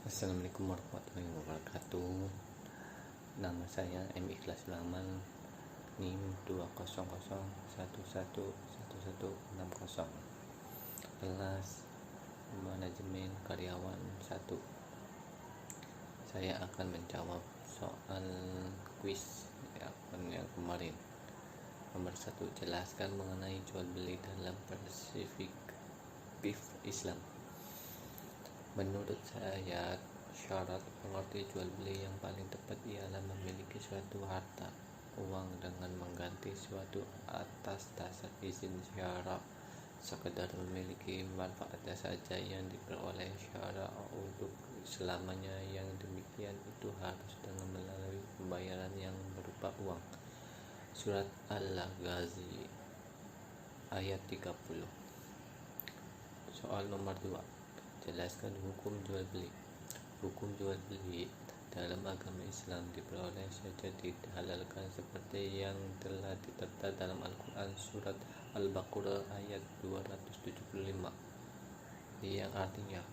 Assalamualaikum warahmatullahi wabarakatuh. Nama saya M. Ikhlas Lamal, NIM 200111160. Kelas Manajemen Karyawan 1. Saya akan menjawab soal kuis yang kemarin. Nomor 1. Jelaskan mengenai jual beli dalam perspektif Islam. Menurut saya, syarat pengerti jual beli yang paling tepat ialah memiliki suatu harta, uang dengan mengganti suatu atas dasar izin syara. Sekedar memiliki manfaatnya saja yang diperoleh syara untuk selamanya, yang demikian itu harus dengan melalui pembayaran yang berupa uang. Surat Al-Ghazi ayat 30. Soal nomor 2. Jelaskan hukum jual beli. Hukum jual beli dalam agama Islam diperoleh saja dihalalkan seperti yang telah ditertera dalam Al-Quran surat Al-Baqarah ayat 275, yang artinya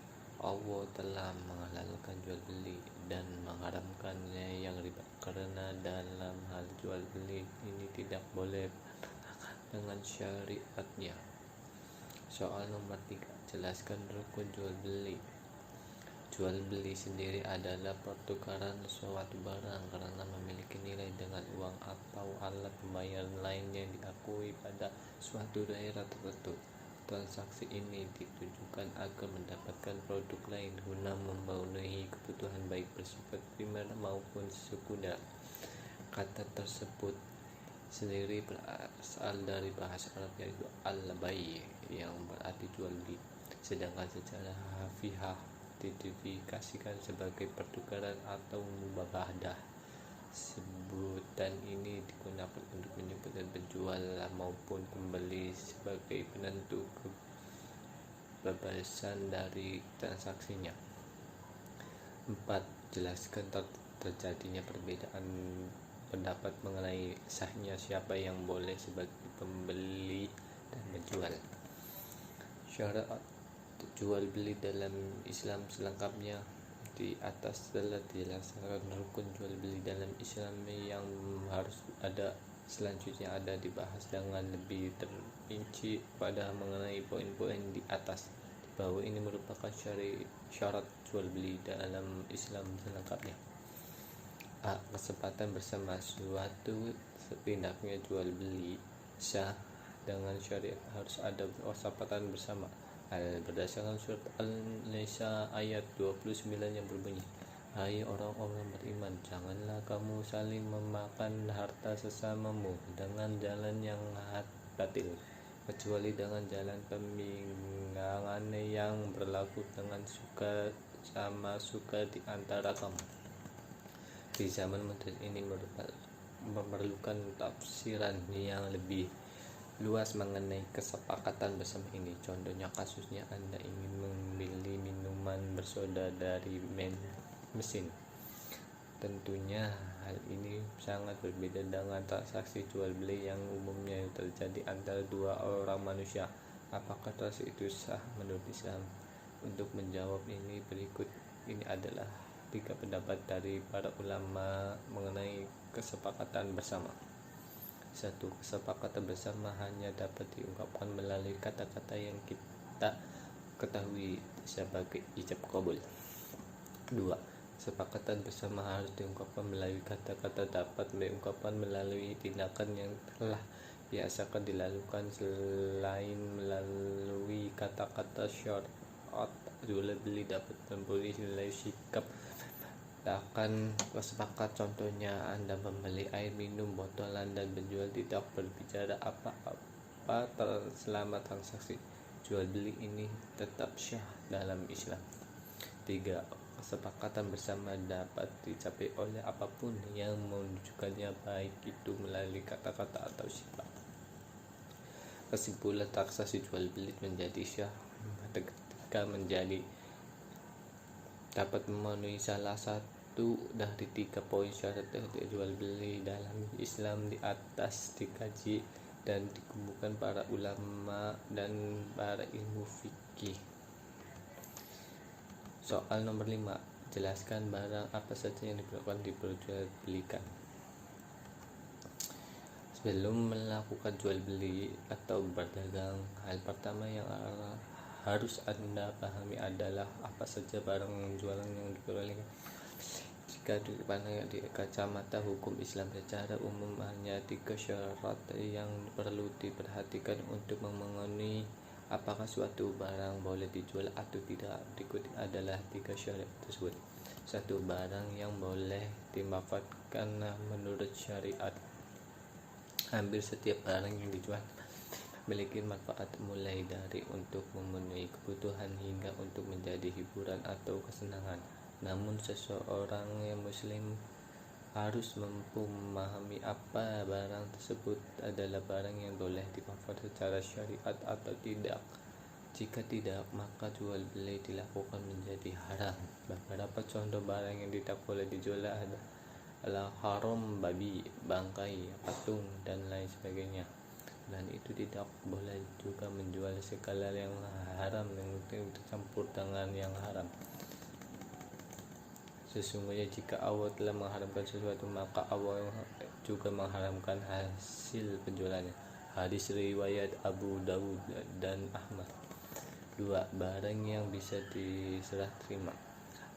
Allah telah menghalalkan jual beli dan mengharamkannya yang riba, karena dalam hal jual beli ini tidak boleh dengan syariatnya. Soal nomor 3. Jelaskan rukun jual beli. Jual beli sendiri adalah pertukaran suatu barang karena memiliki nilai dengan uang atau alat pembayaran lain yang diakui pada suatu daerah tertentu. Transaksi ini ditujukan agar mendapatkan produk lain guna memenuhi kebutuhan baik bersifat primer maupun sekunder. Kata tersebut sendiri berasal dari bahasa Arab yaitu al-bai' yang berarti jual beli, sedangkan secara harfiah didefinisikan sebagai pertukaran atau mubahadah. Sebutan ini digunakan untuk menyebutkan penjual maupun pembeli sebagai penentu kebebasan dari transaksinya. 4. Jelaskan terjadinya perbedaan pendapat mengenai sahnya siapa yang boleh sebagai pembeli dan penjual. Syarat jual beli dalam Islam selengkapnya di atas telah dijelaskan. Rukun jual beli dalam Islam yang harus ada selanjutnya ada dibahas dengan lebih terperinci pada mengenai poin-poin di atas. Di bawah ini merupakan syarat jual beli dalam Islam selengkapnya. A. Kesepakatan bersama. Suatu setidaknya jual beli sah dengan syariat harus ada kesepakatan bersama. Berdasarkan surat Al-Nisa ayat 29 yang berbunyi, hai orang-orang beriman, janganlah kamu saling memakan harta sesamamu dengan jalan yang batil, kecuali dengan jalan pembingkangan yang berlaku dengan suka sama suka di antara kamu. Di zaman modern ini memerlukan tafsiran yang lebih luas mengenai kesepakatan bersama ini. Contohnya, kasusnya Anda ingin membeli minuman bersoda dari mesin. Tentunya hal ini sangat berbeda dengan transaksi jual beli yang umumnya terjadi antara dua orang manusia. Apakah transaksi itu sah menurut Islam? Untuk menjawab ini, berikut ini adalah 3 pendapat dari para ulama mengenai kesepakatan bersama. 1. Kesepakatan bersama hanya dapat diungkapkan melalui kata-kata yang kita ketahui sebagai ijab qabul. 2. Kesepakatan bersama harus diungkapkan melalui kata-kata dapat diungkapkan melalui tindakan yang telah biasakan dilakukan selain melalui kata-kata. Syarat jual beli dapat memberi nilai sikap akan kesepakat. Contohnya, Anda membeli air minum botolan dan penjual tidak berbicara apa-apa selama transaksi jual beli ini tetap syah dalam Islam. 3. Kesepakatan bersama dapat dicapai oleh apapun yang menunjukkannya, baik itu melalui kata-kata atau sifat. Kesimpulan, transaksi jual beli menjadi syah ketika dapat memenuhi salah satu dari 3 poin syarat jual beli dalam Islam di atas dikaji dan dikumpulkan para ulama dan para ilmu fikih. Soal nomor 5. menjelaskan barang apa saja yang diperjualbelikan. Sebelum melakukan jual beli atau berdagang, hal pertama yang harus Anda pahami adalah apa saja barang jualan yang diperolehkan. Jika dipandang di kacamata hukum Islam, secara umum hanya 3 syarat yang perlu diperhatikan untuk memenuhi apakah suatu barang boleh dijual atau tidak. Berikut adalah 3 syarat tersebut. 1. Barang yang boleh dimanfaatkan menurut syariat. Hampir setiap barang yang dijual memiliki manfaat, mulai dari untuk memenuhi kebutuhan hingga untuk menjadi hiburan atau kesenangan. Namun seseorang yang muslim harus mampu memahami apa barang tersebut adalah barang yang boleh dimanfaatkan secara syariat atau tidak. Jika tidak, maka jual beli dilakukan menjadi haram. Beberapa contoh barang yang tidak boleh dijual adalah haram babi, bangkai, patung, dan lain sebagainya. Dan itu tidak boleh juga menjual segala yang haram yang tercampur dengan yang haram. Sesungguhnya jika Allah telah mengharamkan sesuatu, maka Allah juga mengharamkan hasil penjualannya. Hadis riwayat Abu Dawud dan Ahmad. 2. Barang yang bisa diserah terima.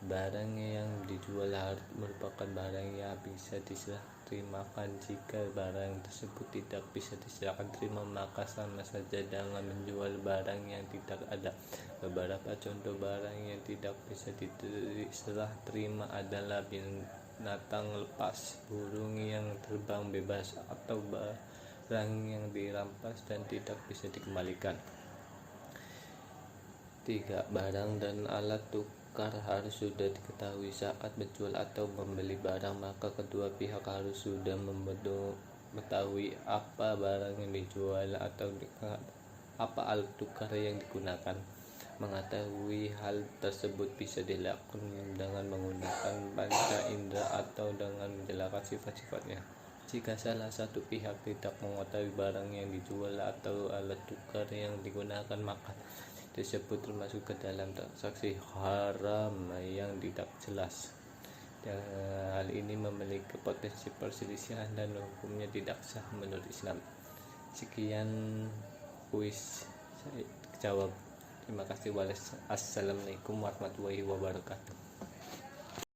Barang yang dijual merupakan barang yang bisa diserah terimakan. Jika barang tersebut tidak bisa diserahkan terima, maka sama saja dengan menjual barang yang tidak ada. Beberapa contoh barang yang tidak bisa diserah terima adalah binatang lepas, burung yang terbang bebas, atau barang yang dirampas dan tidak bisa dikembalikan. 3. Barang dan alat tukar harus sudah diketahui saat menjual atau membeli barang, maka kedua pihak harus sudah mengetahui apa barang yang dijual atau apa alat tukar yang digunakan. Mengetahui hal tersebut bisa dilakukan dengan menggunakan panca indera atau dengan menjelaskan sifat-sifatnya. Jika salah satu pihak tidak mengetahui barang yang dijual atau alat tukar yang digunakan, maka tersebut termasuk ke dalam transaksi haram yang tidak jelas. Hal ini memiliki potensi perselisihan dan hukumnya tidak sah menurut Islam. Sekian kuis saya jawab. Terima kasih. Wassalamualaikum warahmatullahi wabarakatuh.